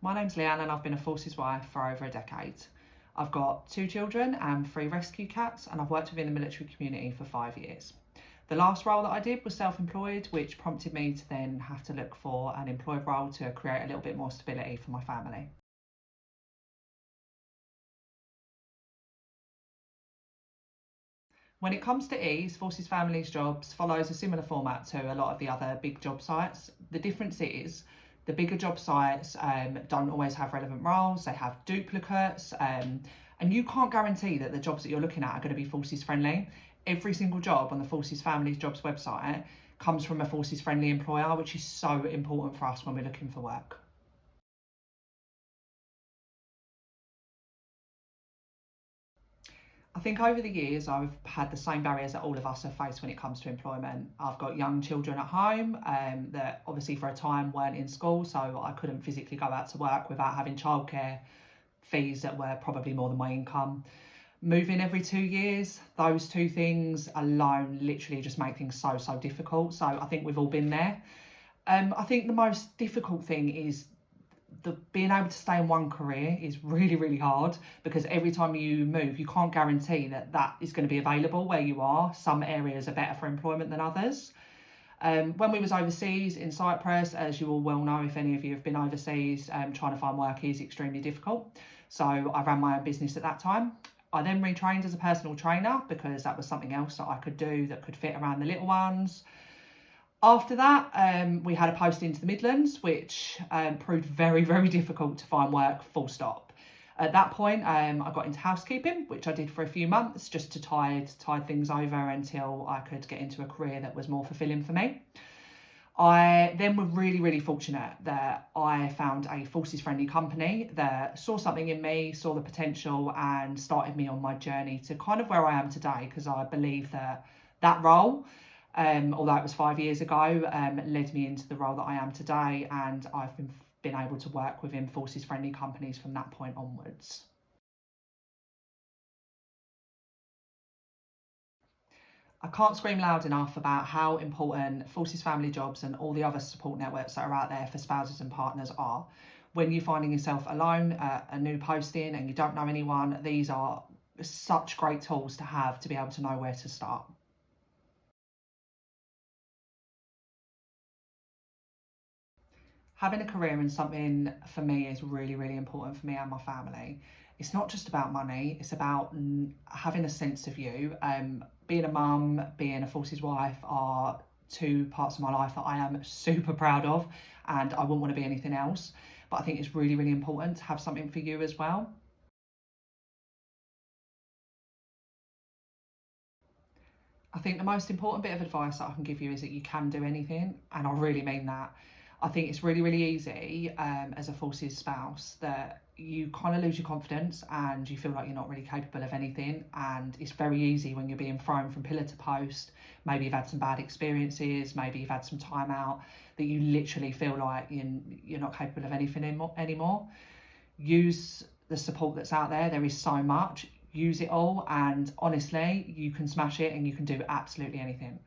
My name's Leanne and I've been a Forces wife for over a decade. I've got 2 children and 3 rescue cats, and I've worked within the military community for 5 years. The last role that I did was self-employed, which prompted me to then have to look for an employed role to create a little bit more stability for my family. When it comes to ease, Forces Families Jobs follows a similar format to a lot of the other big job sites. The difference is the bigger job sites don't always have relevant roles, they have duplicates, and you can't guarantee that the jobs that you're looking at are going to be Forces friendly. Every single job on the Forces Families Jobs website comes from a Forces friendly employer, which is so important for us when we're looking for work. I think over the years I've had the same barriers that all of us have faced when it comes to employment. I've got young children at home that obviously for a time weren't in school, so I couldn't physically go out to work without having childcare fees that were probably more than my income. Moving every 2 years, those two things alone literally just make things so difficult. So I think we've all been there. I think the most difficult thing is being able to stay in one career is really hard, because every time you move you can't guarantee that that is going to be available where you are. Some areas are better for employment than others. When we was overseas in Cyprus, as you all well know if any of you have been overseas, trying to find work is extremely difficult. So I ran my own business at that time. I then retrained as a personal trainer because that was something else that I could do that could fit around the little ones. After that, we had a post into the Midlands, which proved very difficult to find work, full stop. At that point, I got into housekeeping, which I did for a few months just to tide things over until I could get into a career that was more fulfilling for me. I then were really fortunate that I found a Forces friendly company that saw something in me, saw the potential, and started me on my journey to kind of where I am today, because I believe that that role, although it was 5 years ago, led me into the role that I am today, and I've been able to work within Forces friendly companies from that point onwards. I can't scream loud enough about how important Forces Family Jobs and all the other support networks that are out there for spouses and partners are. When you're finding yourself alone at a new posting and you don't know anyone, these are such great tools to have to be able to know where to start. Having a career in something for me is really important for me and my family. It's not just about money, it's about having a sense of you. Being a mum, being a Forces wife are 2 parts of my life that I am super proud of, and I wouldn't want to be anything else. But I think it's really important to have something for you as well. I think the most important bit of advice that I can give you is that you can do anything, and I really mean that. I think it's really easy as a Forces spouse that you kind of lose your confidence and you feel like you're not really capable of anything, and it's very easy when you're being thrown from pillar to post. Maybe you've had some bad experiences, maybe you've had some time out, that you literally feel like you're not capable of anything anymore. Use the support that's out there. There is so much. Use it all, and honestly, you can smash it and you can do absolutely anything.